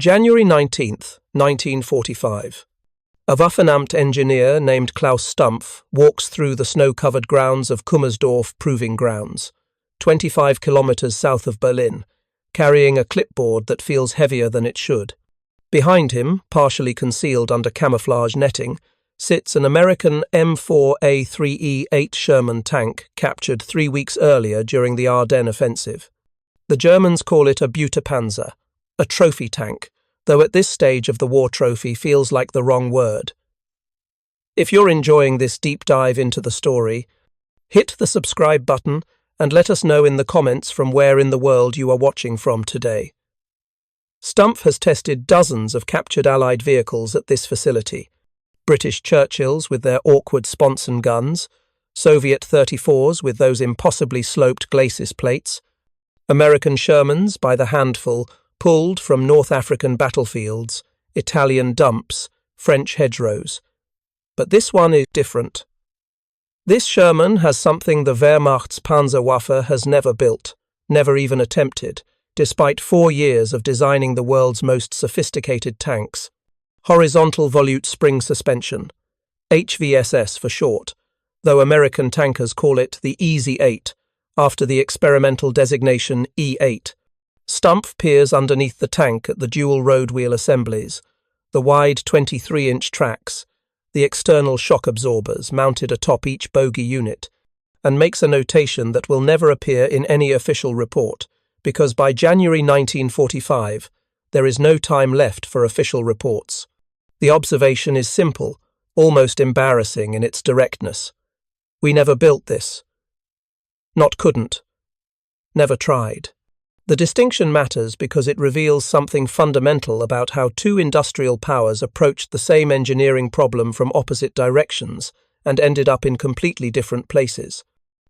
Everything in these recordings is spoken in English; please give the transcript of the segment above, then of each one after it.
January 19th, 1945. A Waffenamt engineer named Klaus Stumpf walks through the snow-covered grounds of Kummersdorf Proving Grounds, 25 kilometers south of Berlin, carrying a clipboard that feels heavier than it should. Behind him, partially concealed under camouflage netting, sits an American M4A3E8 Sherman tank captured 3 weeks earlier during the Ardennes offensive. The Germans call it a Beutepanzer, a trophy tank, though at this stage of the war trophy feels like the wrong word. If you're enjoying this deep dive into the story, hit the subscribe button and let us know in the comments from where in the world you are watching from today. Stumpf has tested dozens of captured Allied vehicles at this facility. British Churchills with their awkward sponson guns, Soviet 34s with those impossibly sloped glacis plates, American Shermans by the handful pulled from North African battlefields, Italian dumps, French hedgerows. But this one is different. This Sherman has something the Wehrmacht's Panzerwaffe has never built, never even attempted, despite 4 years of designing the world's most sophisticated tanks. Horizontal volute spring suspension, HVSS for short, though American tankers call it the Easy Eight, after the experimental designation E8. Stumpf peers underneath the tank at the dual road wheel assemblies, the wide 23-inch tracks, the external shock absorbers mounted atop each bogie unit, and makes a notation that will never appear in any official report, because by January 1945, there is no time left for official reports. The observation is simple, almost embarrassing in its directness. We never built this. Not couldn't. Never tried. The distinction matters because it reveals something fundamental about how two industrial powers approached the same engineering problem from opposite directions and ended up in completely different places.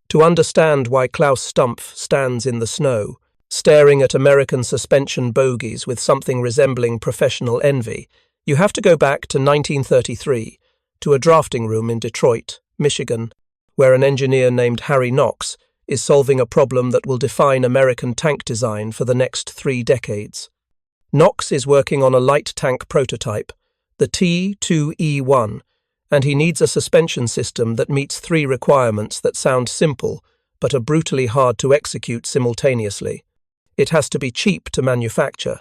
To understand why Klaus Stumpf stands in the snow, staring at American suspension bogies with something resembling professional envy, you have to go back to 1933, to a drafting room in Detroit, Michigan, where an engineer named Harry Knox is solving a problem that will define American tank design for the next 3 decades. Knox is working on a light tank prototype, the T-2E1, and he needs a suspension system that meets 3 requirements that sound simple but are brutally hard to execute simultaneously. It has to be cheap to manufacture.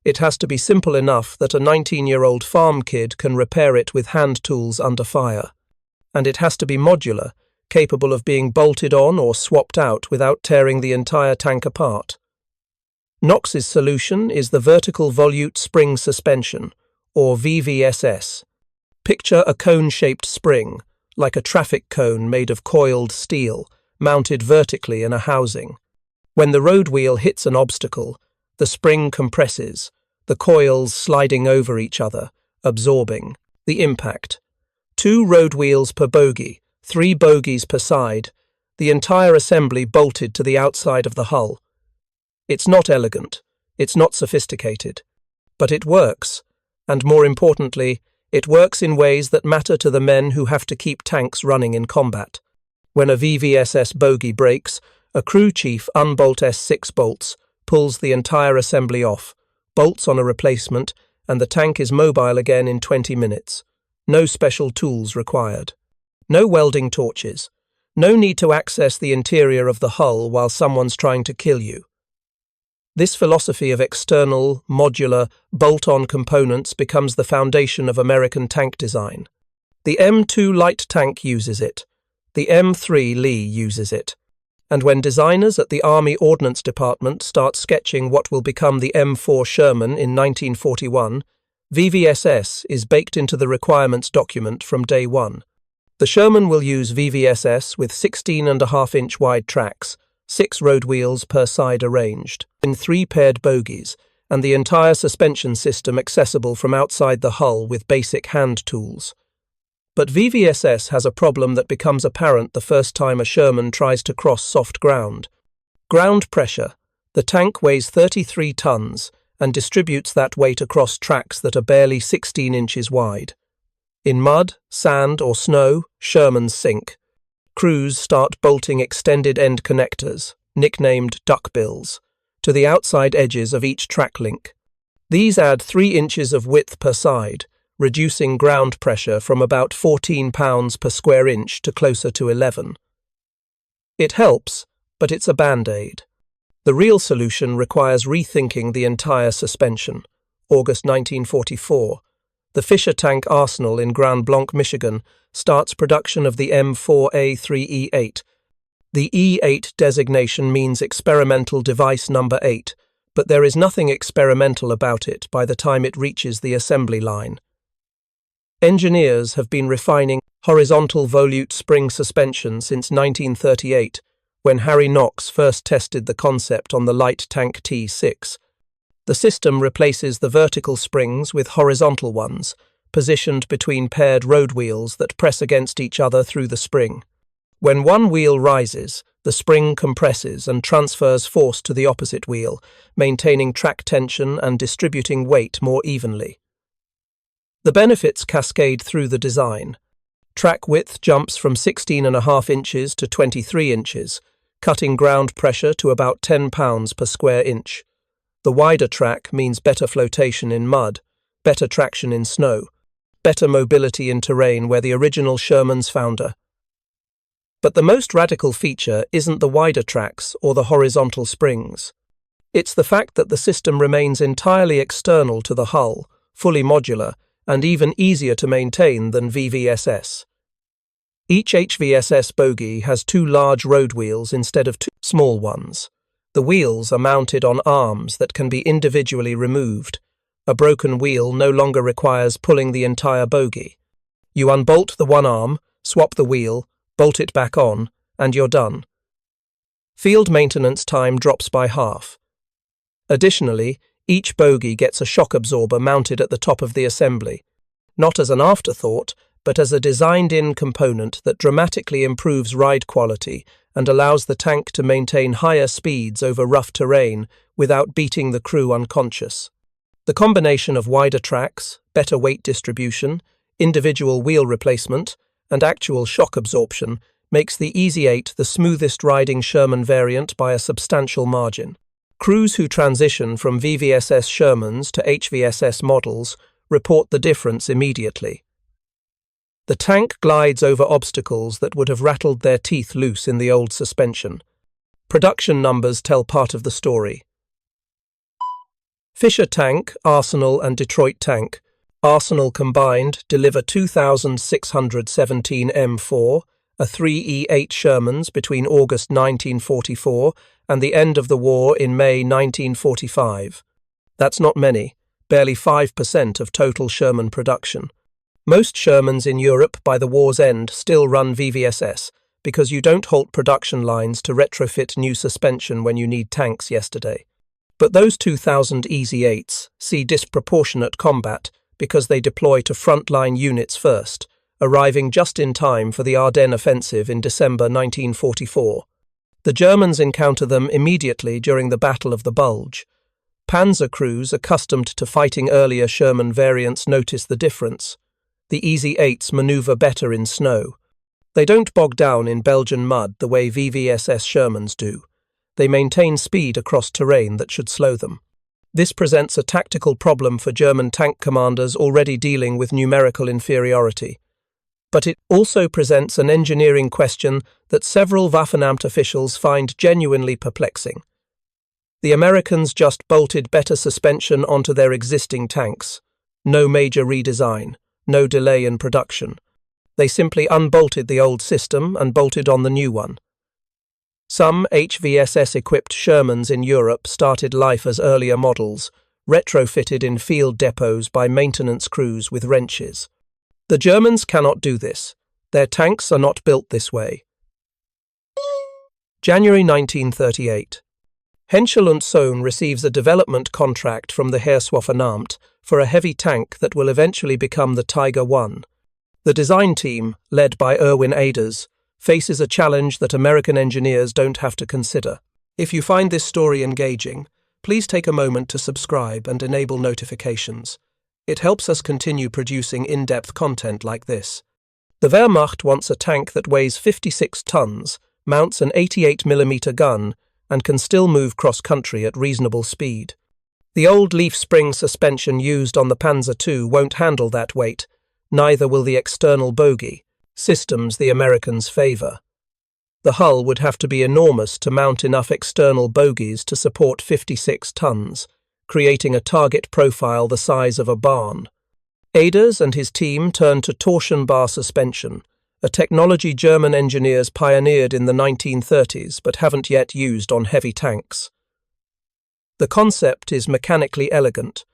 It has to be simple enough that a 19-year-old farm kid can repair it with hand tools under fire. And it has to be modular, capable of being bolted on or swapped out without tearing the entire tank apart. Knox's solution is the vertical volute spring suspension, or VVSS. Picture a cone-shaped spring, like a traffic cone made of coiled steel, mounted vertically in a housing. When the road wheel hits an obstacle, the spring compresses, the coils sliding over each other, absorbing the impact. 2 road wheels per bogie, 3 bogies per side, the entire assembly bolted to the outside of the hull. It's not elegant, it's not sophisticated, but it works, and more importantly, it works in ways that matter to the men who have to keep tanks running in combat. When a VVSS bogie breaks, a crew chief unbolt S6 bolts, pulls the entire assembly off, bolts on a replacement, and the tank is mobile again in 20 minutes. No special tools required. No welding torches. No need to access the interior of the hull while someone's trying to kill you. This philosophy of external, modular, bolt-on components becomes the foundation of American tank design. The M2 light tank uses it. The M3 Lee uses it. And when designers at the Army Ordnance Department start sketching what will become the M4 Sherman in 1941, VVSS is baked into the requirements document from day one. The Sherman will use VVSS with 16.5-inch wide tracks, 6 road wheels per side arranged, in 3 paired bogies, and the entire suspension system accessible from outside the hull with basic hand tools. But VVSS has a problem that becomes apparent the first time a Sherman tries to cross soft ground. Ground pressure. The tank weighs 33 tons and distributes that weight across tracks that are barely 16 inches wide. In mud, sand, or snow, Shermans sink. Crews start bolting extended end connectors, nicknamed duckbills, to the outside edges of each track link. These add 3 inches of width per side, reducing ground pressure from about 14 pounds per square inch to closer to 11. It helps, but it's a band-aid. The real solution requires rethinking the entire suspension. August 1944. The Fisher Tank Arsenal in Grand Blanc, Michigan, starts production of the M4A3E8. The E8 designation means experimental device number 8, but there is nothing experimental about it by the time it reaches the assembly line. Engineers have been refining horizontal volute spring suspension since 1938, when Harry Knox first tested the concept on the light tank T6. The system replaces the vertical springs with horizontal ones, positioned between paired road wheels that press against each other through the spring. When one wheel rises, the spring compresses and transfers force to the opposite wheel, maintaining track tension and distributing weight more evenly. The benefits cascade through the design. Track width jumps from 16.5 inches to 23 inches, cutting ground pressure to about 10 pounds per square inch. The wider track means better flotation in mud, better traction in snow, better mobility in terrain where the original Shermans founder. But the most radical feature isn't the wider tracks or the horizontal springs. It's the fact that the system remains entirely external to the hull, fully modular, and even easier to maintain than VVSS. Each HVSS bogie has 2 large road wheels instead of 2 small ones. The wheels are mounted on arms that can be individually removed. A broken wheel no longer requires pulling the entire bogie. You unbolt the one arm, swap the wheel, bolt it back on, and you're done. Field maintenance time drops by half. Additionally, each bogie gets a shock absorber mounted at the top of the assembly, not as an afterthought, but as a designed-in component that dramatically improves ride quality and allows the tank to maintain higher speeds over rough terrain without beating the crew unconscious. The combination of wider tracks, better weight distribution, individual wheel replacement, and actual shock absorption makes the Easy 8 the smoothest riding Sherman variant by a substantial margin. Crews who transition from VVSS Shermans to HVSS models report the difference immediately. The tank glides over obstacles that would have rattled their teeth loose in the old suspension. Production numbers tell part of the story. Fisher Tank, Arsenal and Detroit Tank. Arsenal combined deliver 2,617 M4A3E8 Shermans between August 1944 and the end of the war in May 1945. That's not many, barely 5% of total Sherman production. Most Shermans in Europe by the war's end still run VVSS because you don't halt production lines to retrofit new suspension when you need tanks yesterday. But those 2,000 Easy 8s see disproportionate combat because they deploy to frontline units first, arriving just in time for the Ardennes offensive in December 1944. The Germans encounter them immediately during the Battle of the Bulge. Panzer crews accustomed to fighting earlier Sherman variants notice the difference. The Easy 8s maneuver better in snow. They don't bog down in Belgian mud the way VVSS Shermans do. They maintain speed across terrain that should slow them. This presents a tactical problem for German tank commanders already dealing with numerical inferiority. But it also presents an engineering question that several Waffenamt officials find genuinely perplexing. The Americans just bolted better suspension onto their existing tanks. No major redesign. No delay in production. They simply unbolted the old system and bolted on the new one. Some HVSS-equipped Shermans in Europe started life as earlier models, retrofitted in field depots by maintenance crews with wrenches. The Germans cannot do this. Their tanks are not built this way. January 1938. Henschel und Sohn receives a development contract from the Heereswaffenamt for a heavy tank that will eventually become the Tiger I. The design team, led by Erwin Aders, faces a challenge that American engineers don't have to consider. If you find this story engaging, please take a moment to subscribe and enable notifications. It helps us continue producing in-depth content like this. The Wehrmacht wants a tank that weighs 56 tons, mounts an 88mm gun, and can still move cross-country at reasonable speed. The old leaf spring suspension used on the Panzer II won't handle that weight, neither will the external bogie, systems the Americans favour. The hull would have to be enormous to mount enough external bogies to support 56 tons, creating a target profile the size of a barn. Aders and his team turned to torsion bar suspension, a technology German engineers pioneered in the 1930s but haven't yet used on heavy tanks. The concept is mechanically elegant.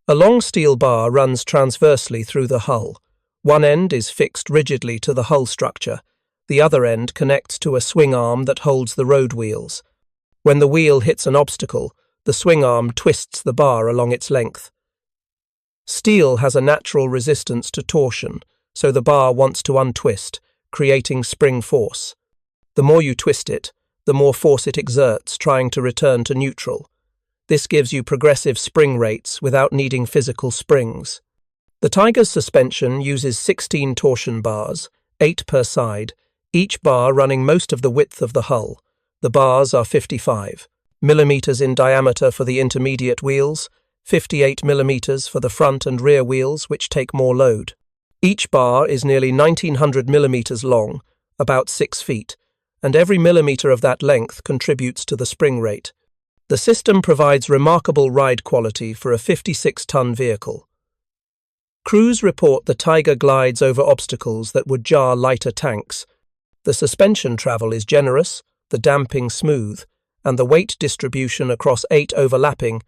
A long steel bar runs transversely through the hull. One end is fixed rigidly to the hull structure. The other end connects to a swing arm that holds the road wheels. When the wheel hits an obstacle, the swing arm twists the bar along its length. Steel has a natural resistance to torsion, so the bar wants to untwist, creating spring force. The more you twist it, the more force it exerts, trying to return to neutral. This gives you progressive spring rates without needing physical springs. The Tiger's suspension uses 16 torsion bars, 8 per side, each bar running most of the width of the hull. The bars are 55 millimeters in diameter for the intermediate wheels, 58 millimeters for the front and rear wheels, which take more load. Each bar is nearly 1900 millimeters long, about 6 feet, and every millimeter of that length contributes to the spring rate. The system provides remarkable ride quality for a 56-ton vehicle. Crews report the Tiger glides over obstacles that would jar lighter tanks. The suspension travel is generous, the damping smooth, and the weight distribution across 8 overlapping,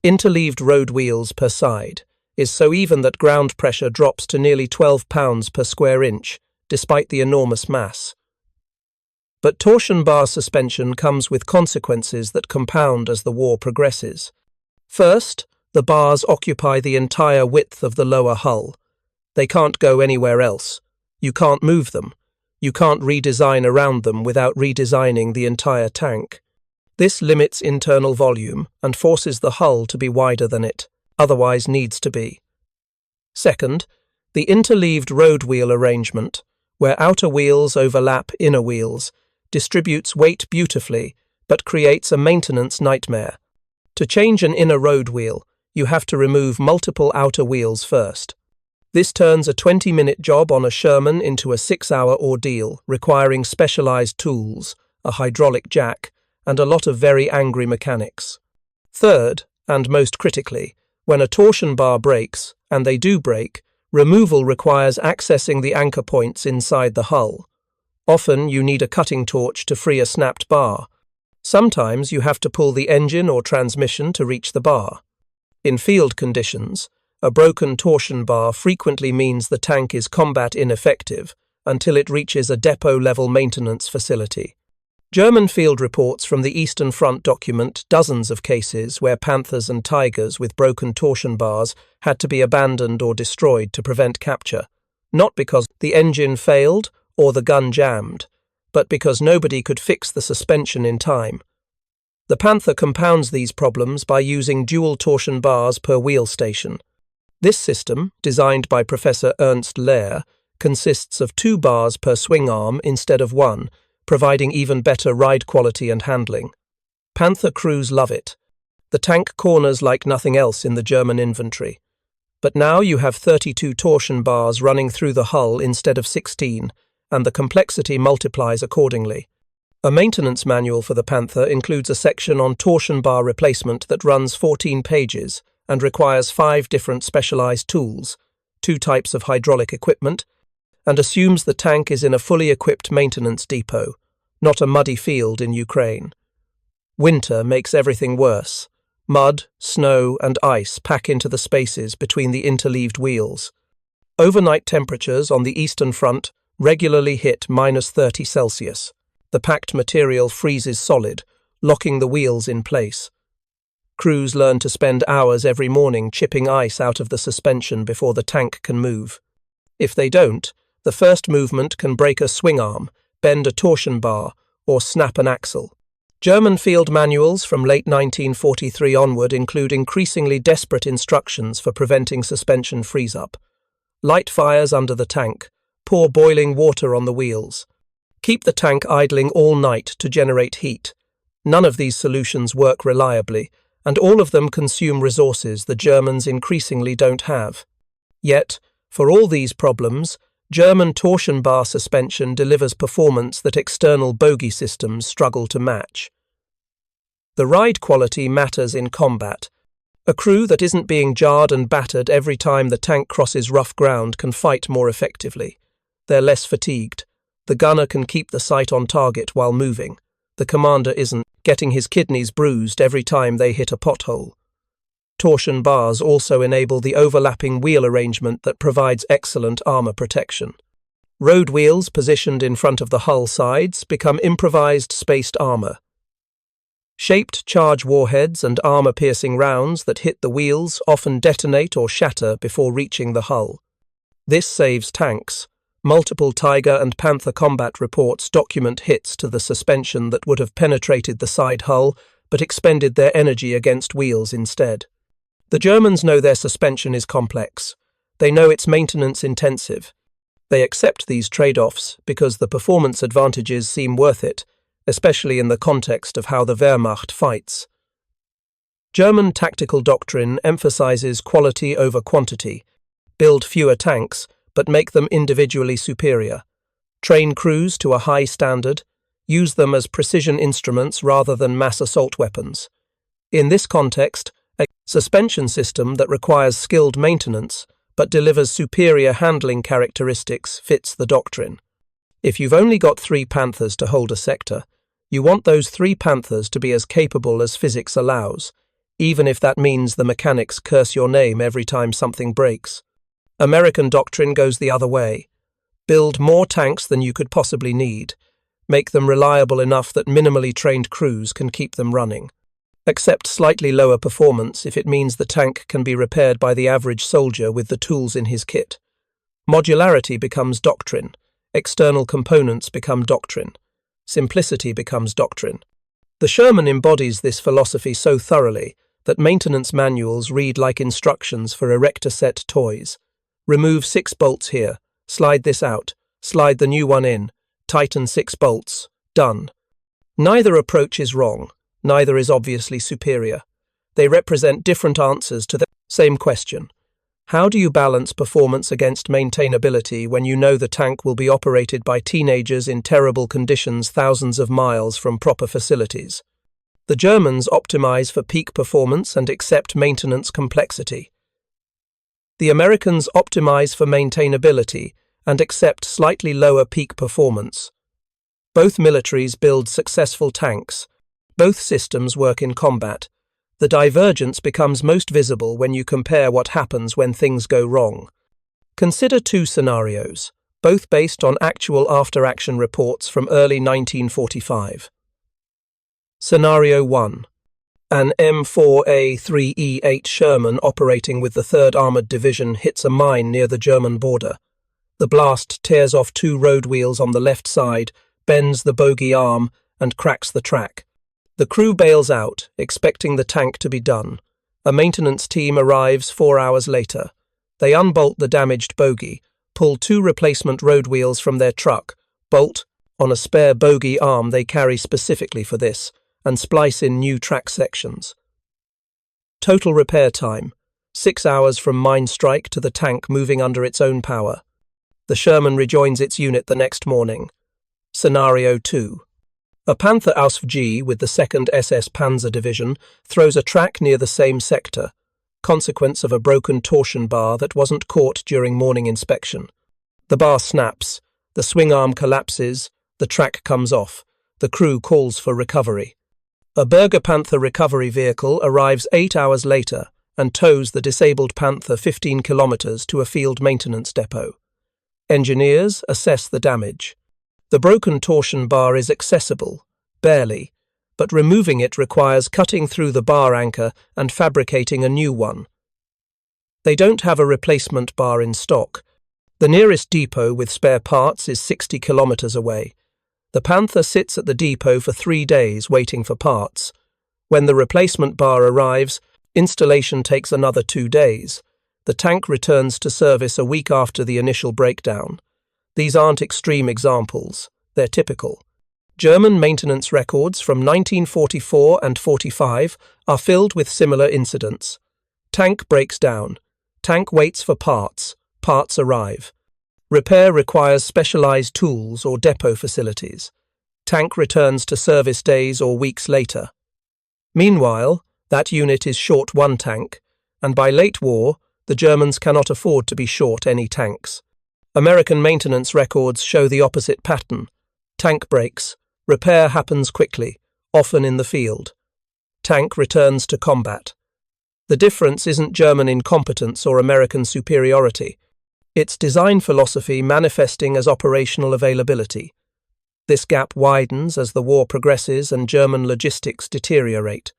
interleaved road wheels per side is so even that ground pressure drops to nearly 12 pounds per square inch, despite the enormous mass. But torsion bar suspension comes with consequences that compound as the war progresses. First, the bars occupy the entire width of the lower hull. They can't go anywhere else. You can't move them. You can't redesign around them without redesigning the entire tank. This limits internal volume and forces the hull to be wider than it otherwise needs to be. Second, the interleaved road wheel arrangement, where outer wheels overlap inner wheels, distributes weight beautifully but creates a maintenance nightmare. To change an inner road wheel, you have to remove multiple outer wheels first. This turns a 20-minute job on a Sherman into a 6-hour ordeal, requiring specialized tools, a hydraulic jack, and a lot of very angry mechanics. Third, and most critically, when a torsion bar breaks, and they do break, removal requires accessing the anchor points inside the hull. Often you need a cutting torch to free a snapped bar. Sometimes you have to pull the engine or transmission to reach the bar. In field conditions, a broken torsion bar frequently means the tank is combat ineffective until it reaches a depot-level maintenance facility. German field reports from the Eastern Front document dozens of cases where Panthers and Tigers with broken torsion bars had to be abandoned or destroyed to prevent capture, not because the engine failed or the gun jammed, but because nobody could fix the suspension in time. The Panther compounds these problems by using dual torsion bars per wheel station. This system, designed by Professor Ernst Lehr, consists of 2 bars per swing arm instead of 1, providing even better ride quality and handling. Panther crews love it. The tank corners like nothing else in the German inventory. But now you have 32 torsion bars running through the hull instead of 16, and the complexity multiplies accordingly. A maintenance manual for the Panther includes a section on torsion bar replacement that runs 14 pages and requires 5 different specialized tools, 2 types of hydraulic equipment, and assumes the tank is in a fully equipped maintenance depot, not a muddy field in Ukraine. Winter makes everything worse. Mud, snow, and ice pack into the spaces between the interleaved wheels. Overnight temperatures on the Eastern Front regularly hit -30 Celsius. The packed material freezes solid, locking the wheels in place. Crews learn to spend hours every morning chipping ice out of the suspension before the tank can move. If they don't, the first movement can break a swing arm, bend a torsion bar, or snap an axle. German field manuals from late 1943 onward include increasingly desperate instructions for preventing suspension freeze-up. Light fires under the tank, pour boiling water on the wheels. Keep the tank idling all night to generate heat. None of these solutions work reliably, and all of them consume resources the Germans increasingly don't have. Yet, for all these problems, German torsion bar suspension delivers performance that external bogie systems struggle to match. The ride quality matters in combat. A crew that isn't being jarred and battered every time the tank crosses rough ground can fight more effectively. They're less fatigued. The gunner can keep the sight on target while moving. The commander isn't getting his kidneys bruised every time they hit a pothole. Torsion bars also enable the overlapping wheel arrangement that provides excellent armor protection. Road wheels positioned in front of the hull sides become improvised spaced armor. Shaped charge warheads and armor-piercing rounds that hit the wheels often detonate or shatter before reaching the hull. This saves tanks. Multiple Tiger and Panther combat reports document hits to the suspension that would have penetrated the side hull but expended their energy against wheels instead. The Germans know their suspension is complex. They know it's maintenance intensive. They accept these trade-offs because the performance advantages seem worth it, especially in the context of how the Wehrmacht fights. German tactical doctrine emphasizes quality over quantity. Build fewer tanks, but make them individually superior. Train crews to a high standard. Use them as precision instruments rather than mass assault weapons. In this context, a suspension system that requires skilled maintenance but delivers superior handling characteristics fits the doctrine. If you've only got 3 Panthers to hold a sector, you want those 3 Panthers to be as capable as physics allows, even if that means the mechanics curse your name every time something breaks. American doctrine goes the other way. Build more tanks than you could possibly need. Make them reliable enough that minimally trained crews can keep them running. Accept slightly lower performance if it means the tank can be repaired by the average soldier with the tools in his kit. Modularity becomes doctrine. External components become doctrine. Simplicity becomes doctrine. The Sherman embodies this philosophy so thoroughly that maintenance manuals read like instructions for erector set toys. Remove 6 bolts here, slide this out, slide the new one in, tighten 6 bolts, done. Neither approach is wrong, neither is obviously superior. They represent different answers to the same question. How do you balance performance against maintainability when you know the tank will be operated by teenagers in terrible conditions thousands of miles from proper facilities? The Germans optimize for peak performance and accept maintenance complexity. The Americans optimize for maintainability and accept slightly lower peak performance. Both militaries build successful tanks. Both systems work in combat. The divergence becomes most visible when you compare what happens when things go wrong. Consider 2 scenarios, both based on actual after-action reports from early 1945. Scenario 1. An M4A3E8 Sherman operating with the 3rd Armoured Division hits a mine near the German border. The blast tears off 2 road wheels on the left side, bends the bogie arm, and cracks the track. The crew bails out, expecting the tank to be done. A maintenance team arrives 4 hours later. They unbolt the damaged bogie, pull 2 replacement road wheels from their truck, bolt on a spare bogie arm they carry specifically for this, and splice in new track sections. Total repair time, 6 hours from mine strike to the tank moving under its own power. The Sherman rejoins its unit the next morning. Scenario 2. A Panther AUSF-G with the 2nd SS Panzer Division throws a track near the same sector, consequence of a broken torsion bar that wasn't caught during morning inspection. The bar snaps, the swing arm collapses, the track comes off, the crew calls for recovery. A Berger Panther recovery vehicle arrives 8 hours later and tows the disabled Panther 15 kilometers to a field maintenance depot. Engineers assess the damage. The broken torsion bar is accessible, barely, but removing it requires cutting through the bar anchor and fabricating a new one. They don't have a replacement bar in stock. The nearest depot with spare parts is 60 kilometers away. The Panther sits at the depot for 3 days waiting for parts. When the replacement bar arrives, installation takes another 2 days. The tank returns to service a week after the initial breakdown. These aren't extreme examples, they're typical. German maintenance records from 1944 and 45 are filled with similar incidents. Tank breaks down. Tank waits for parts. Parts arrive. Repair requires specialized tools or depot facilities. Tank returns to service days or weeks later. Meanwhile, that unit is short one tank, and by late war, the Germans cannot afford to be short any tanks. American maintenance records show the opposite pattern. Tank breaks. Repair happens quickly, often in the field. Tank returns to combat. The difference isn't German incompetence or American superiority. It's design philosophy manifesting as operational availability. This gap widens as the war progresses and German logistics deteriorate.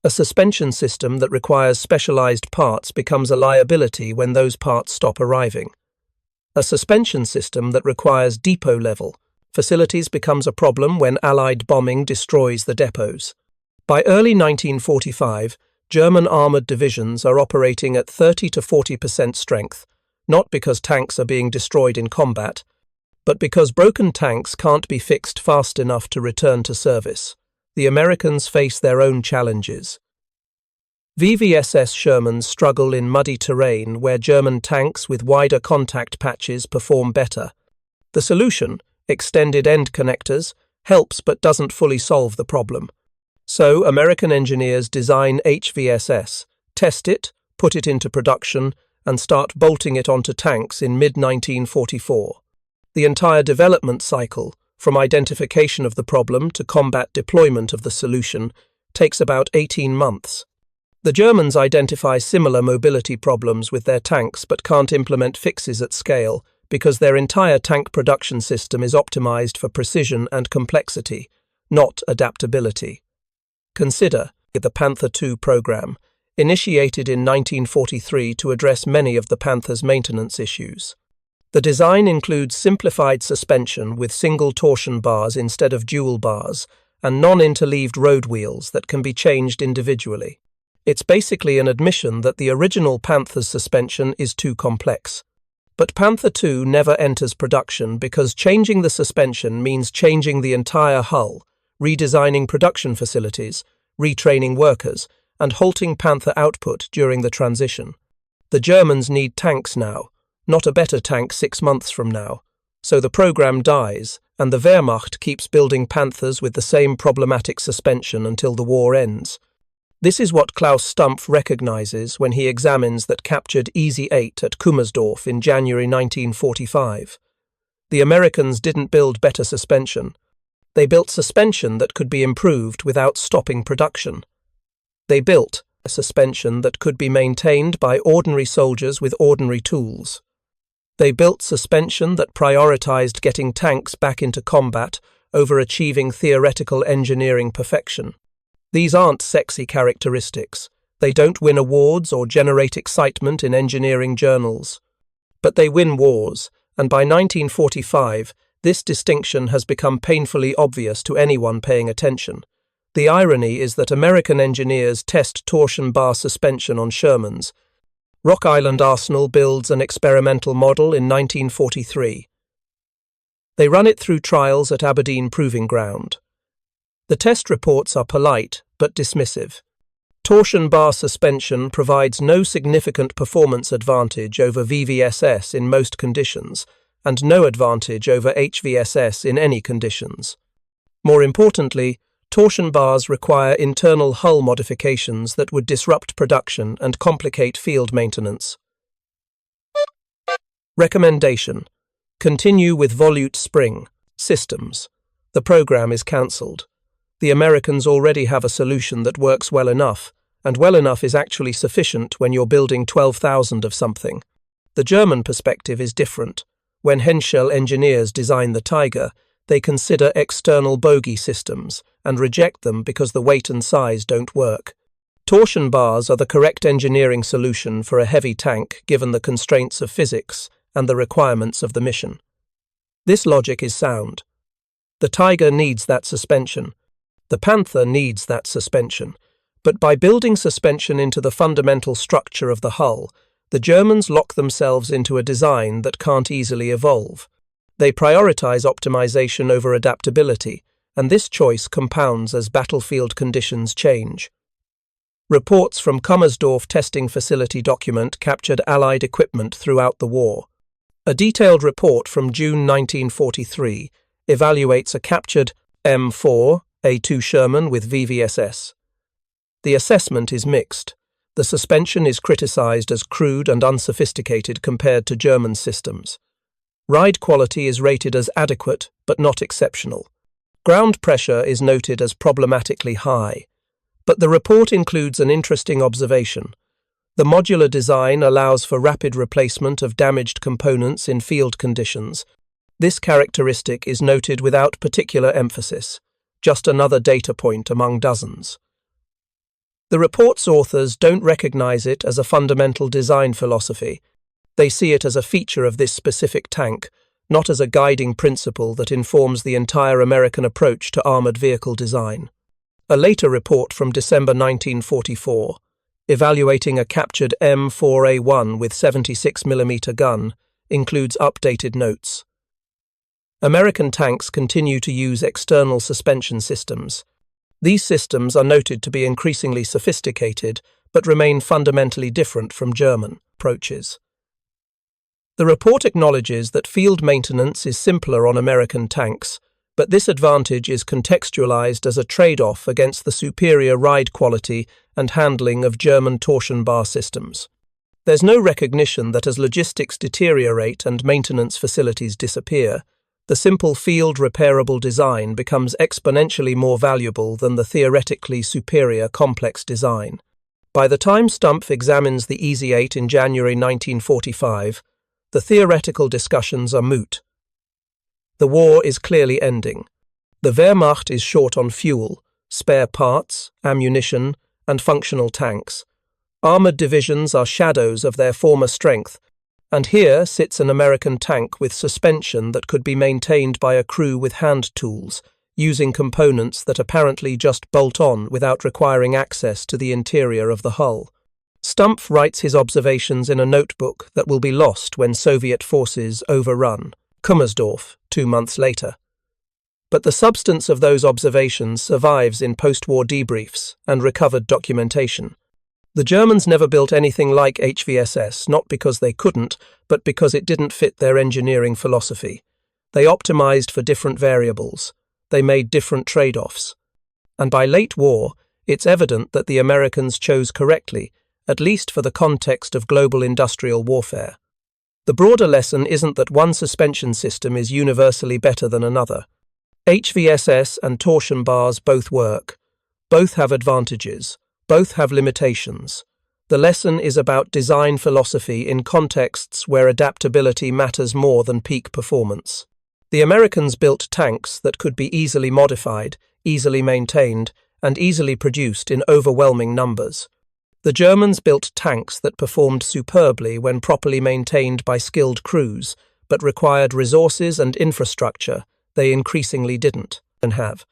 A suspension system that requires specialized parts becomes a liability when those parts stop arriving. A suspension system that requires depot-level facilities becomes a problem when Allied bombing destroys the depots. By early 1945, German armoured divisions are operating at 30 to 40% strength, not because tanks are being destroyed in combat, but because broken tanks can't be fixed fast enough to return to service. The Americans face their own challenges. HVSS Shermans struggle in muddy terrain where German tanks with wider contact patches perform better. The solution, extended end connectors, helps but doesn't fully solve the problem. So, American engineers design HVSS, test it, put it into production, and start bolting it onto tanks in mid-1944. The entire development cycle, from identification of the problem to combat deployment of the solution, takes about 18 months. The Germans identify similar mobility problems with their tanks but can't implement fixes at scale because their entire tank production system is optimized for precision and complexity, not adaptability. Consider the Panther II program, initiated in 1943 to address many of the Panther's maintenance issues. The design includes simplified suspension with single torsion bars instead of dual bars and non-interleaved road wheels that can be changed individually. It's basically an admission that the original Panther's suspension is too complex. But Panther II never enters production because changing the suspension means changing the entire hull, redesigning production facilities, retraining workers, and halting Panther output during the transition. The Germans need tanks now, not a better tank 6 months from now. So the program dies, and the Wehrmacht keeps building Panthers with the same problematic suspension until the war ends. This is what Klaus Stumpf recognizes when he examines that captured Easy 8 at Kummersdorf in January 1945. The Americans didn't build better suspension. They built suspension that could be improved without stopping production. They built a suspension that could be maintained by ordinary soldiers with ordinary tools. They built suspension that prioritized getting tanks back into combat over achieving theoretical engineering perfection. These aren't sexy characteristics. They don't win awards or generate excitement in engineering journals. But they win wars, and by 1945, this distinction has become painfully obvious to anyone paying attention. The irony is that American engineers test torsion bar suspension on Shermans. Rock Island Arsenal builds an experimental model in 1943. They run it through trials at Aberdeen Proving Ground. The test reports are polite but dismissive. Torsion bar suspension provides no significant performance advantage over HVSS in most conditions, and no advantage over HVSS in any conditions. More importantly, torsion bars require internal hull modifications that would disrupt production and complicate field maintenance. Recommendation: continue with volute spring systems. The program is cancelled. The Americans already have a solution that works well enough, and well enough is actually sufficient when you're building 12,000 of something. The German perspective is different. When Henschel engineers design the Tiger, they consider external bogey systems and reject them because the weight and size don't work. Torsion bars are the correct engineering solution for a heavy tank given the constraints of physics and the requirements of the mission. This logic is sound. The Tiger needs that suspension. The Panther needs that suspension. But by building suspension into the fundamental structure of the hull, the Germans lock themselves into a design that can't easily evolve. They prioritize optimization over adaptability, and this choice compounds as battlefield conditions change. Reports from Kummersdorf testing facility document captured Allied equipment throughout the war. A detailed report from June 1943 evaluates a captured M4A3E8 Sherman with HVSS. The assessment is mixed. The suspension is criticized as crude and unsophisticated compared to German systems. Ride quality is rated as adequate but not exceptional. Ground pressure is noted as problematically high. But the report includes an interesting observation. The modular design allows for rapid replacement of damaged components in field conditions. This characteristic is noted without particular emphasis, just another data point among dozens. The report's authors don't recognize it as a fundamental design philosophy. They see it as a feature of this specific tank, not as a guiding principle that informs the entire American approach to armored vehicle design. A later report from December 1944, evaluating a captured M4A1 with 76mm gun, includes updated notes. American tanks continue to use external suspension systems. These systems are noted to be increasingly sophisticated, but remain fundamentally different from German approaches. The report acknowledges that field maintenance is simpler on American tanks, but this advantage is contextualized as a trade-off against the superior ride quality and handling of German torsion bar systems. There's no recognition that as logistics deteriorate and maintenance facilities disappear, the simple field repairable design becomes exponentially more valuable than the theoretically superior complex design. By the time Stumpf examines the Easy Eight in January 1945, the theoretical discussions are moot. The war is clearly ending. The Wehrmacht is short on fuel, spare parts, ammunition, and functional tanks. Armored divisions are shadows of their former strength, and here sits an American tank with suspension that could be maintained by a crew with hand tools, using components that apparently just bolt on without requiring access to the interior of the hull. Stumpf writes his observations in a notebook that will be lost when Soviet forces overrun Kummersdorf 2 months later. But the substance of those observations survives in post-war debriefs and recovered documentation. The Germans never built anything like HVSS, not because they couldn't, but because it didn't fit their engineering philosophy. They optimized for different variables. They made different trade-offs. And by late war, it's evident that the Americans chose correctly, at least for the context of global industrial warfare. The broader lesson isn't that one suspension system is universally better than another. HVSS and torsion bars both work. Both have advantages. Both have limitations. The lesson is about design philosophy in contexts where adaptability matters more than peak performance. The Americans built tanks that could be easily modified, easily maintained, and easily produced in overwhelming numbers. The Germans built tanks that performed superbly when properly maintained by skilled crews, but required resources and infrastructure they increasingly didn't and have.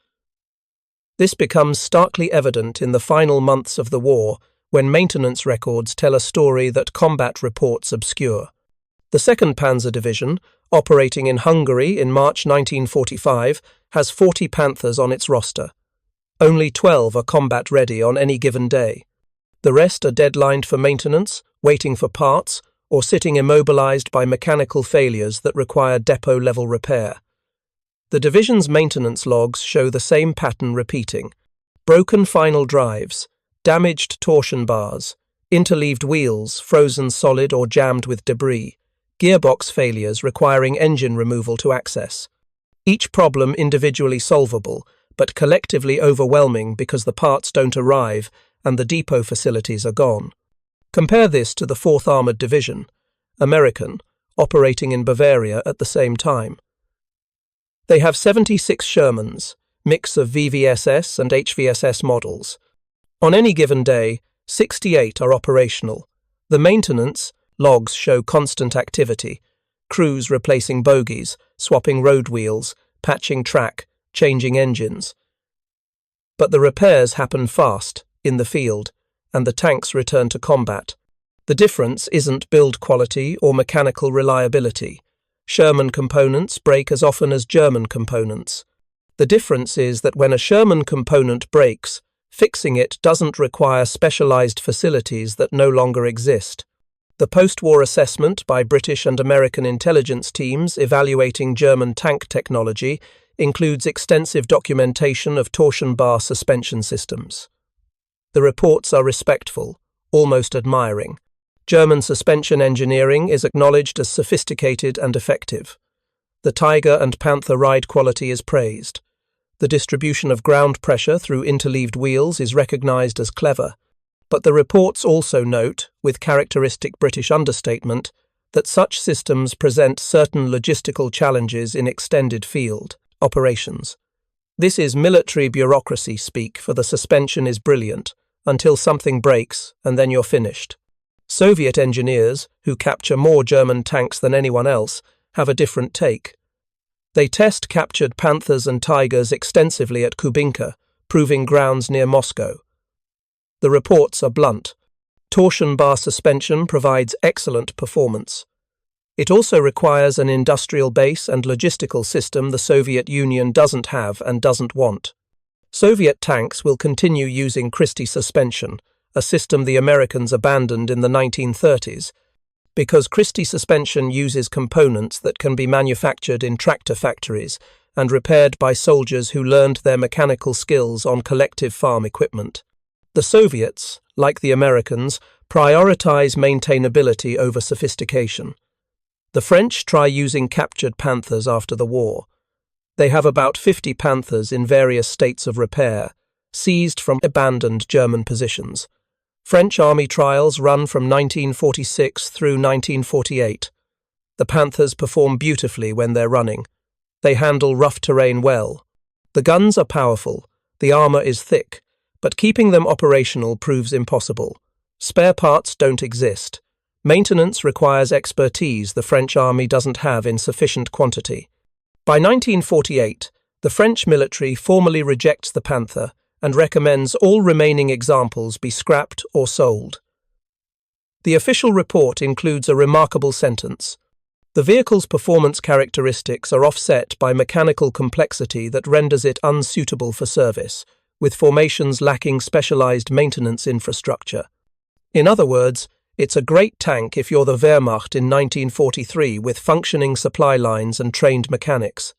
This becomes starkly evident in the final months of the war, when maintenance records tell a story that combat reports obscure. The 2nd Panzer Division, operating in Hungary in March 1945, has 40 Panthers on its roster. Only 12 are combat-ready on any given day. The rest are deadlined for maintenance, waiting for parts, or sitting immobilized by mechanical failures that require depot-level repair. The division's maintenance logs show the same pattern repeating. Broken final drives, damaged torsion bars, interleaved wheels frozen solid or jammed with debris, gearbox failures requiring engine removal to access. Each problem individually solvable, but collectively overwhelming because the parts don't arrive and the depot facilities are gone. Compare this to the 4th Armored Division, American, operating in Bavaria at the same time. They have 76 Shermans, mix of VVSS and HVSS models. On any given day, 68 are operational. The maintenance logs show constant activity, crews replacing bogies, swapping road wheels, patching track, changing engines. But the repairs happen fast, in the field, and the tanks return to combat. The difference isn't build quality or mechanical reliability. Sherman components break as often as German components. The difference is that when a Sherman component breaks, fixing it doesn't require specialized facilities that no longer exist. The post-war assessment by British and American intelligence teams evaluating German tank technology includes extensive documentation of torsion bar suspension systems. The reports are respectful, almost admiring. German suspension engineering is acknowledged as sophisticated and effective. The Tiger and Panther ride quality is praised. The distribution of ground pressure through interleaved wheels is recognized as clever. But the reports also note, with characteristic British understatement, that such systems present certain logistical challenges in extended field operations. This is military bureaucracy speak, for the suspension is brilliant, until something breaks, and then you're finished. Soviet engineers, who capture more German tanks than anyone else, have a different take. They test captured Panthers and Tigers extensively at Kubinka, proving grounds near Moscow. The reports are blunt. Torsion bar suspension provides excellent performance. It also requires an industrial base and logistical system the Soviet Union doesn't have and doesn't want. Soviet tanks will continue using Christie suspension, a system the Americans abandoned in the 1930s, because Christie suspension uses components that can be manufactured in tractor factories and repaired by soldiers who learned their mechanical skills on collective farm equipment. The Soviets, like the Americans, prioritize maintainability over sophistication. The French try using captured Panthers after the war. They have about 50 Panthers in various states of repair, seized from abandoned German positions. French army trials run from 1946 through 1948. The Panthers perform beautifully when they're running. They handle rough terrain well. The guns are powerful, the armor is thick, but keeping them operational proves impossible. Spare parts don't exist. Maintenance requires expertise the French army doesn't have in sufficient quantity. By 1948, the French military formally rejects the Panther and recommends all remaining examples be scrapped or sold. The official report includes a remarkable sentence. The vehicle's performance characteristics are offset by mechanical complexity that renders it unsuitable for service, with formations lacking specialized maintenance infrastructure. In other words, it's a great tank if you're the Wehrmacht in 1943 with functioning supply lines and trained mechanics.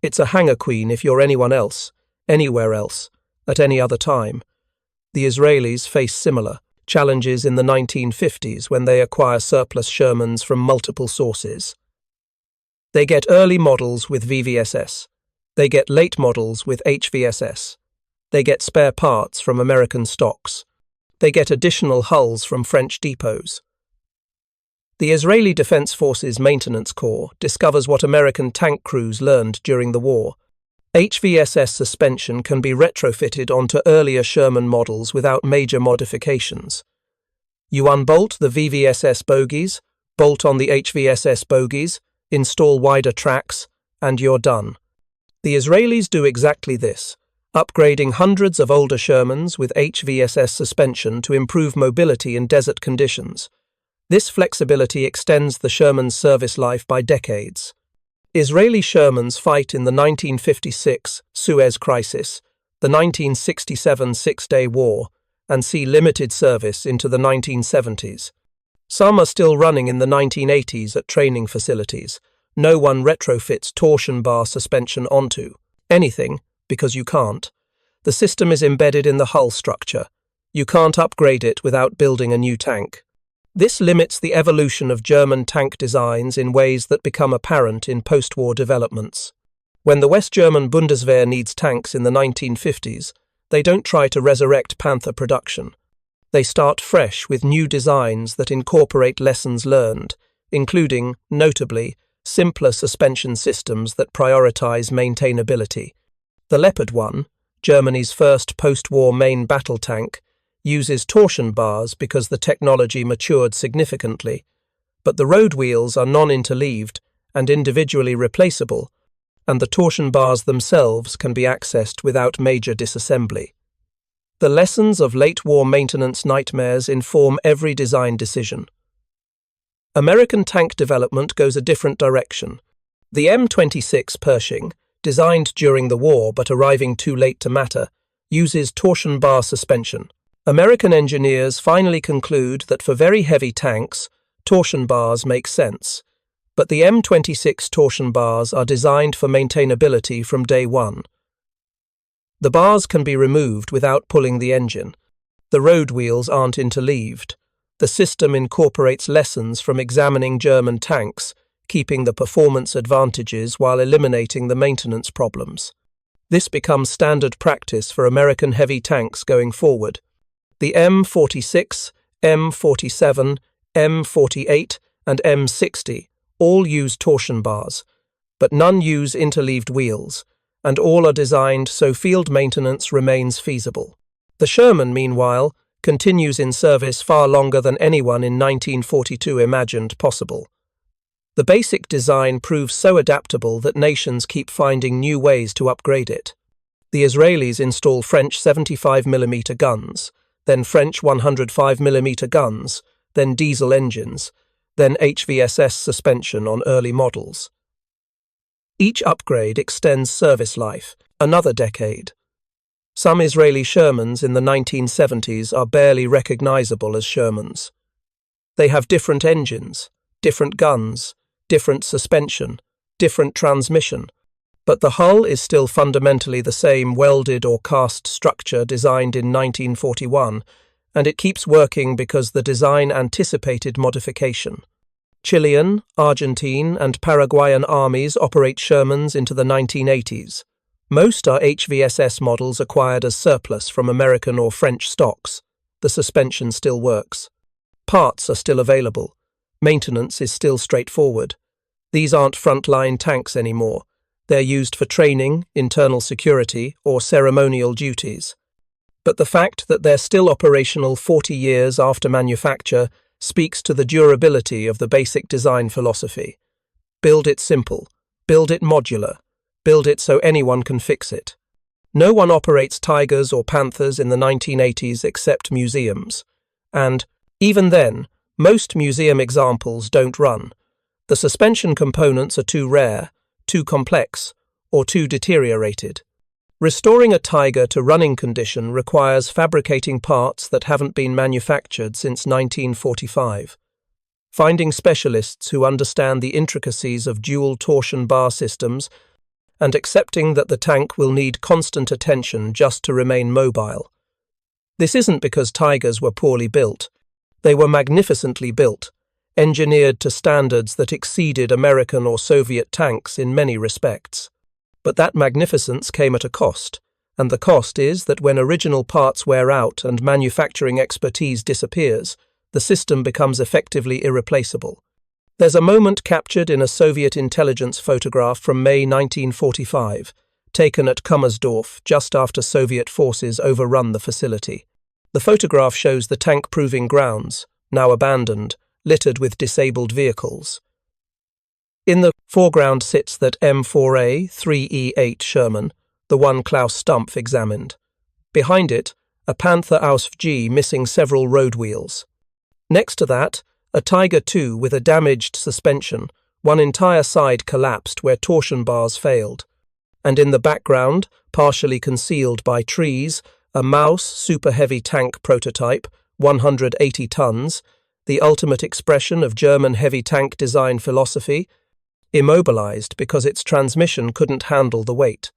It's a hanger queen if you're anyone else, anywhere else, at any other time. The Israelis face similar challenges in the 1950s when they acquire surplus Shermans from multiple sources. They get early models with VVSS. They get late models with HVSS. They get spare parts from American stocks. They get additional hulls from French depots. The Israeli Defense Forces Maintenance Corps discovers what American tank crews learned during the war. HVSS suspension can be retrofitted onto earlier Sherman models without major modifications. You unbolt the VVSS bogies, bolt on the HVSS bogies, install wider tracks, and you're done. The Israelis do exactly this, upgrading hundreds of older Shermans with HVSS suspension to improve mobility in desert conditions. This flexibility extends the Sherman's service life by decades. Israeli Shermans fight in the 1956 Suez Crisis, the 1967 Six-Day War, and see limited service into the 1970s. Some are still running in the 1980s at training facilities. No one retrofits torsion bar suspension onto anything, because you can't. The system is embedded in the hull structure. You can't upgrade it without building a new tank. This limits the evolution of German tank designs in ways that become apparent in post-war developments. When the West German Bundeswehr needs tanks in the 1950s, they don't try to resurrect Panther production. They start fresh with new designs that incorporate lessons learned, including, notably, simpler suspension systems that prioritize maintainability. The Leopard 1, Germany's first post-war main battle tank, uses torsion bars because the technology matured significantly, but the road wheels are non-interleaved and individually replaceable, and the torsion bars themselves can be accessed without major disassembly. The lessons of late-war maintenance nightmares inform every design decision. American tank development goes a different direction. The M26 Pershing, designed during the war but arriving too late to matter, uses torsion bar suspension. American engineers finally conclude that for very heavy tanks, torsion bars make sense, but the M26 torsion bars are designed for maintainability from day one. The bars can be removed without pulling the engine. The road wheels aren't interleaved. The system incorporates lessons from examining German tanks, keeping the performance advantages while eliminating the maintenance problems. This becomes standard practice for American heavy tanks going forward. The M46, M47, M48, and M60 all use torsion bars, but none use interleaved wheels, and all are designed so field maintenance remains feasible. The Sherman, meanwhile, continues in service far longer than anyone in 1942 imagined possible. The basic design proves so adaptable that nations keep finding new ways to upgrade it. The Israelis install French 75mm guns, then French 105mm guns, then diesel engines, then HVSS suspension on early models. Each upgrade extends service life another decade. Some Israeli Shermans in the 1970s are barely recognizable as Shermans. They have different engines, different guns, different suspension, different transmission, but the hull is still fundamentally the same welded or cast structure designed in 1941, and it keeps working because the design anticipated modification. Chilean, Argentine, and Paraguayan armies operate Shermans into the 1980s. Most are HVSS models acquired as surplus from American or French stocks. The suspension still works. Parts are still available. Maintenance is still straightforward. These aren't frontline tanks anymore. They're used for training, internal security, or ceremonial duties. But the fact that they're still operational 40 years after manufacture speaks to the durability of the basic design philosophy. Build it simple. Build it modular. Build it so anyone can fix it. No one operates Tigers or Panthers in the 1980s except museums. And, even then, most museum examples don't run. The suspension components are too rare, too complex, or too deteriorated. Restoring a Tiger to running condition requires fabricating parts that haven't been manufactured since 1945. Finding specialists who understand the intricacies of dual torsion bar systems and accepting that the tank will need constant attention just to remain mobile. This isn't because Tigers were poorly built. They were magnificently built, engineered to standards that exceeded American or Soviet tanks in many respects. But that magnificence came at a cost, and the cost is that when original parts wear out and manufacturing expertise disappears, the system becomes effectively irreplaceable. There's a moment captured in a Soviet intelligence photograph from May 1945, taken at Kummersdorf just after Soviet forces overrun the facility. The photograph shows the tank proving grounds, now abandoned, littered with disabled vehicles. In the foreground sits that M4A3E8 Sherman, the one Klaus Stumpf examined. Behind it, a Panther Aus G missing several road wheels. Next to that, a Tiger II with a damaged suspension, one entire side collapsed where torsion bars failed. And in the background, partially concealed by trees, a Maus super heavy tank prototype, 180 tons, the ultimate expression of German heavy tank design philosophy, immobilized because its transmission couldn't handle the weight.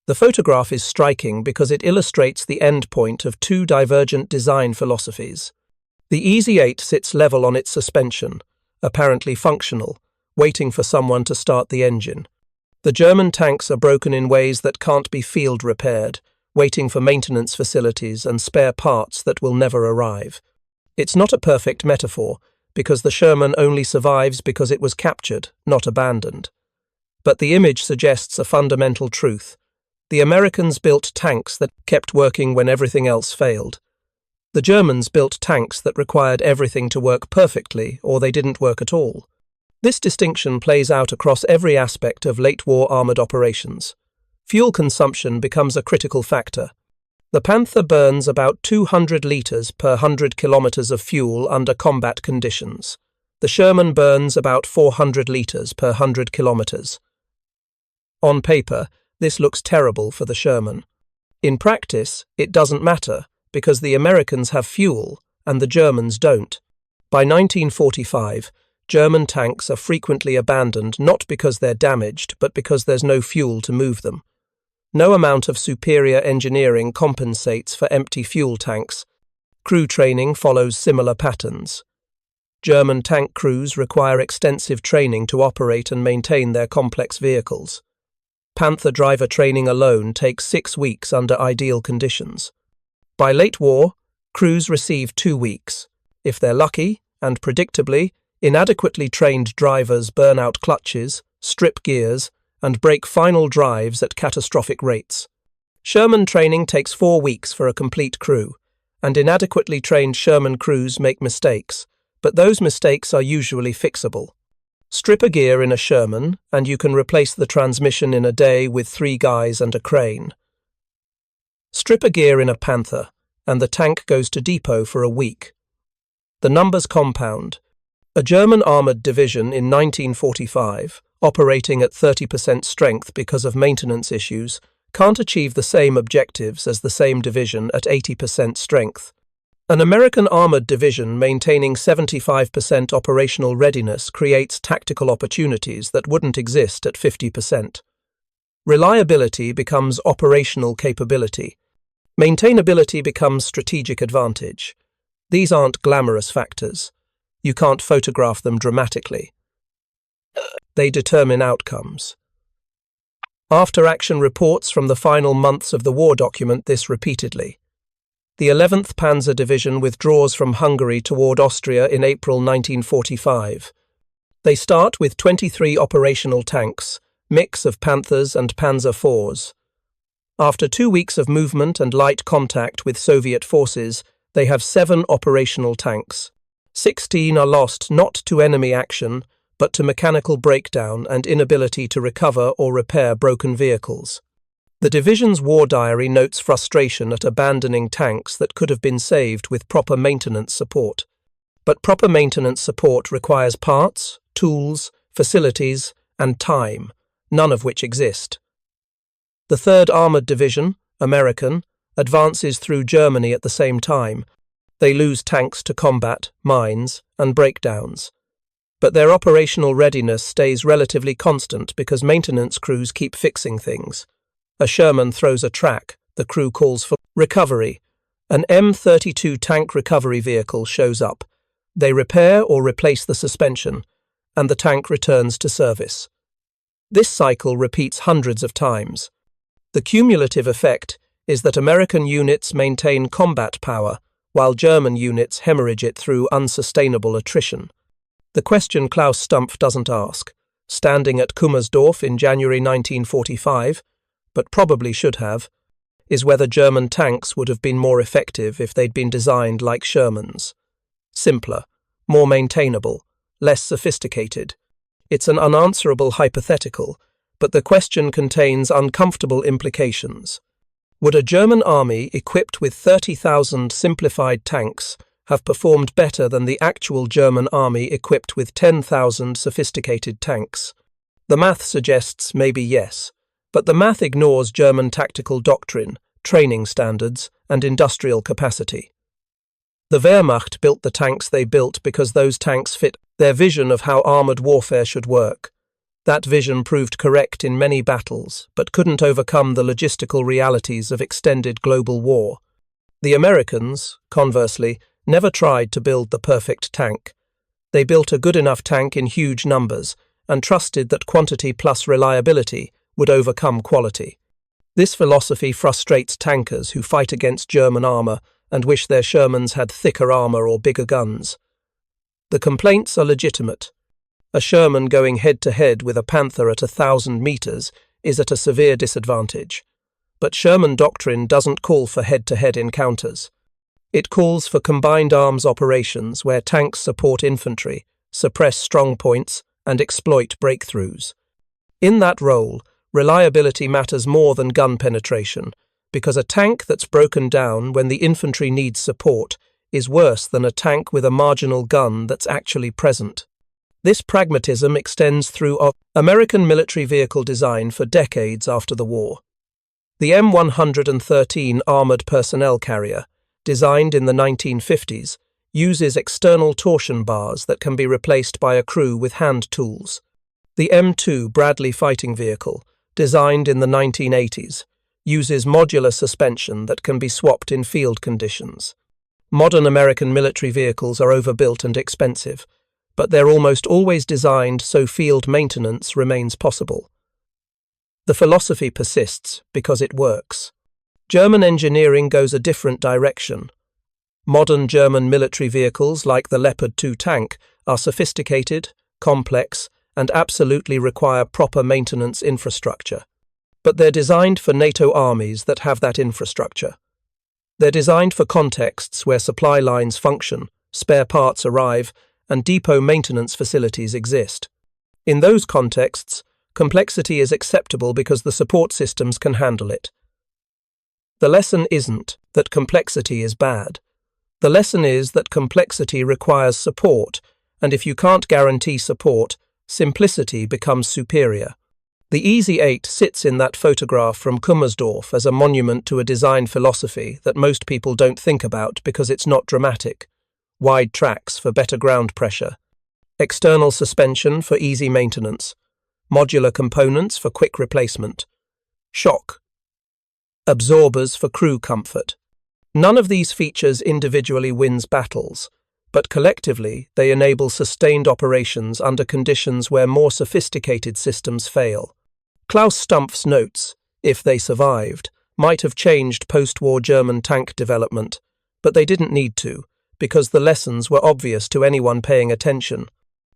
The photograph is striking because it illustrates the endpoint of two divergent design philosophies. The Easy 8 sits level on its suspension, apparently functional, waiting for someone to start the engine. The German tanks are broken in ways that can't be field repaired, waiting for maintenance facilities and spare parts that will never arrive. It's not a perfect metaphor, because the Sherman only survives because it was captured, not abandoned. But the image suggests a fundamental truth. The Americans built tanks that kept working when everything else failed. The Germans built tanks that required everything to work perfectly, or they didn't work at all. This distinction plays out across every aspect of late-war armoured operations. Fuel consumption becomes a critical factor. The Panther burns about 200 litres per 100 kilometres of fuel under combat conditions. The Sherman burns about 400 litres per 100 kilometres. On paper, this looks terrible for the Sherman. In practice, it doesn't matter, because the Americans have fuel, and the Germans don't. By 1945, German tanks are frequently abandoned not because they're damaged, but because there's no fuel to move them. No amount of superior engineering compensates for empty fuel tanks. Crew training follows similar patterns. German tank crews require extensive training to operate and maintain their complex vehicles. Panther driver training alone takes 6 weeks under ideal conditions. By late war, crews receive 2 weeks. If they're lucky, and predictably, inadequately trained drivers burn out clutches, strip gears, and break final drives at catastrophic rates. Sherman training takes 4 weeks for a complete crew, and inadequately trained Sherman crews make mistakes, but those mistakes are usually fixable. Strip a gear in a Sherman, and you can replace the transmission in a day with 3 guys and a crane. Strip a gear in a Panther, and the tank goes to depot for a week. The numbers compound. A German armoured division in 1945, operating at 30% strength because of maintenance issues, can't achieve the same objectives as the same division at 80% strength. An American armoured division maintaining 75% operational readiness creates tactical opportunities that wouldn't exist at 50%. Reliability becomes operational capability. Maintainability becomes strategic advantage. These aren't glamorous factors. You can't photograph them dramatically. They determine outcomes. After-action reports from the final months of the war document this repeatedly. The 11th Panzer Division withdraws from Hungary toward Austria in April 1945. They start with 23 operational tanks, mix of Panthers and Panzer IVs. After 2 weeks of movement and light contact with Soviet forces, they have 7 operational tanks. 16 are lost not to enemy action, but to mechanical breakdown and inability to recover or repair broken vehicles. The division's war diary notes frustration at abandoning tanks that could have been saved with proper maintenance support. But proper maintenance support requires parts, tools, facilities, and time, none of which exist. The 3rd Armoured Division, American, advances through Germany at the same time. They lose tanks to combat, mines, and breakdowns. But their operational readiness stays relatively constant because maintenance crews keep fixing things. A Sherman throws a track, the crew calls for recovery. An M32 tank recovery vehicle shows up. They repair or replace the suspension, and the tank returns to service. This cycle repeats hundreds of times. The cumulative effect is that American units maintain combat power, while German units hemorrhage it through unsustainable attrition. The question Klaus Stumpf doesn't ask, standing at Kummersdorf in January 1945, but probably should have, is whether German tanks would have been more effective if they'd been designed like Shermans. Simpler, more maintainable, less sophisticated. It's an unanswerable hypothetical, but the question contains uncomfortable implications. Would a German army equipped with 30,000 simplified tanks have performed better than the actual German army equipped with 10,000 sophisticated tanks? The math suggests maybe yes, but the math ignores German tactical doctrine, training standards, and industrial capacity. The Wehrmacht built the tanks they built because those tanks fit their vision of how armoured warfare should work. That vision proved correct in many battles, but couldn't overcome the logistical realities of extended global war. The Americans, conversely, never tried to build the perfect tank. They built a good enough tank in huge numbers and trusted that quantity plus reliability would overcome quality. This philosophy frustrates tankers who fight against German armour and wish their Shermans had thicker armour or bigger guns. The complaints are legitimate. A Sherman going head-to-head with a Panther at 1,000 metres is at a severe disadvantage. But Sherman doctrine doesn't call for head-to-head encounters. It calls for combined arms operations where tanks support infantry, suppress strong points, and exploit breakthroughs. In that role, reliability matters more than gun penetration, because a tank that's broken down when the infantry needs support is worse than a tank with a marginal gun that's actually present. This pragmatism extends through American military vehicle design for decades after the war. The M113 armored personnel carrier, designed in the 1950s, uses external torsion bars that can be replaced by a crew with hand tools. The M2 Bradley fighting vehicle, designed in the 1980s, uses modular suspension that can be swapped in field conditions. Modern American military vehicles are overbuilt and expensive, but they're almost always designed so field maintenance remains possible. The philosophy persists because it works. German engineering goes a different direction. Modern German military vehicles like the Leopard 2 tank are sophisticated, complex, and absolutely require proper maintenance infrastructure. But they're designed for NATO armies that have that infrastructure. They're designed for contexts where supply lines function, spare parts arrive, and depot maintenance facilities exist. In those contexts, complexity is acceptable because the support systems can handle it. The lesson isn't that complexity is bad. The lesson is that complexity requires support, and if you can't guarantee support, simplicity becomes superior. The Easy 8 sits in that photograph from Kummersdorf as a monument to a design philosophy that most people don't think about because it's not dramatic. Wide tracks for better ground pressure, external suspension for easy maintenance, modular components for quick replacement, shock absorbers for crew comfort. None of these features individually wins battles, but collectively they enable sustained operations under conditions where more sophisticated systems fail. Klaus Stumpf's notes, if they survived, might have changed post-war German tank development, but they didn't need to, because the lessons were obvious to anyone paying attention.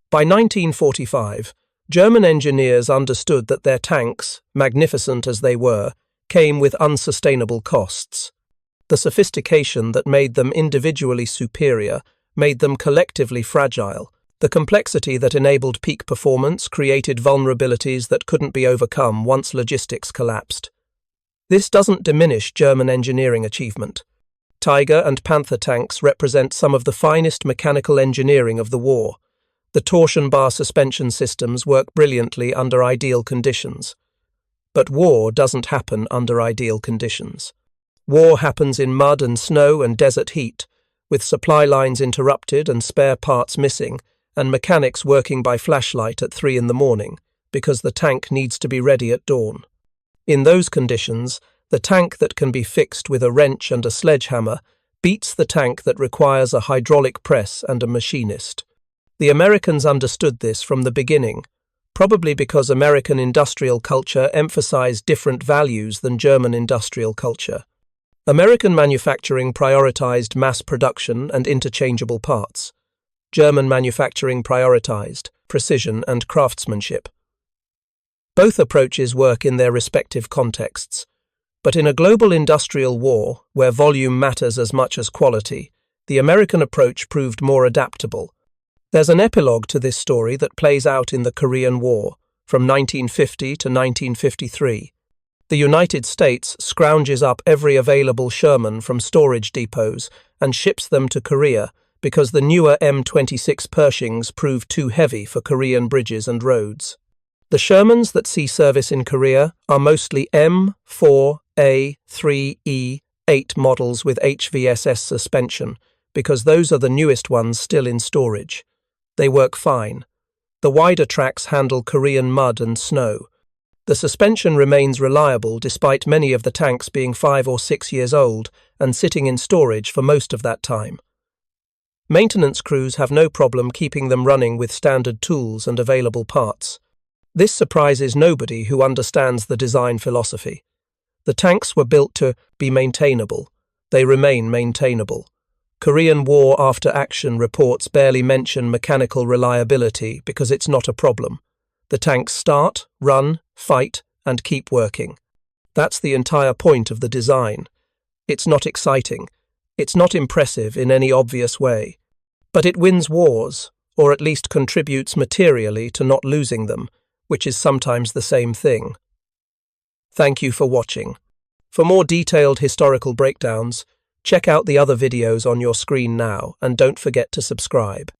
By 1945, German engineers understood that their tanks, magnificent as they were, came with unsustainable costs. The sophistication that made them individually superior made them collectively fragile. The complexity that enabled peak performance created vulnerabilities that couldn't be overcome once logistics collapsed. This doesn't diminish German engineering achievement. Tiger and Panther tanks represent some of the finest mechanical engineering of the war. The torsion bar suspension systems work brilliantly under ideal conditions. But war doesn't happen under ideal conditions. War happens in mud and snow and desert heat, with supply lines interrupted and spare parts missing, and mechanics working by flashlight at 3 in the morning, because the tank needs to be ready at dawn. In those conditions, the tank that can be fixed with a wrench and a sledgehammer beats the tank that requires a hydraulic press and a machinist. The Americans understood this from the beginning, probably because American industrial culture emphasized different values than German industrial culture. American manufacturing prioritized mass production and interchangeable parts. German manufacturing prioritized precision and craftsmanship. Both approaches work in their respective contexts, but in a global industrial war, where volume matters as much as quality, the American approach proved more adaptable. There's an epilogue to this story that plays out in the Korean War, from 1950 to 1953. The United States scrounges up every available Sherman from storage depots and ships them to Korea because the newer M26 Pershings proved too heavy for Korean bridges and roads. The Shermans that see service in Korea are mostly M4A3E8 models with HVSS suspension, because those are the newest ones still in storage. They work fine. The wider tracks handle Korean mud and snow. The suspension remains reliable despite many of the tanks being 5 or 6 years old and sitting in storage for most of that time. Maintenance crews have no problem keeping them running with standard tools and available parts. This surprises nobody who understands the design philosophy. The tanks were built to be maintainable. They remain maintainable. Korean War after action reports barely mention mechanical reliability because it's not a problem. The tanks start, run, fight, and keep working. That's the entire point of the design. It's not exciting. It's not impressive in any obvious way. But it wins wars, or at least contributes materially to not losing them, which is sometimes the same thing. Thank you for watching. For more detailed historical breakdowns, check out the other videos on your screen now, and don't forget to subscribe.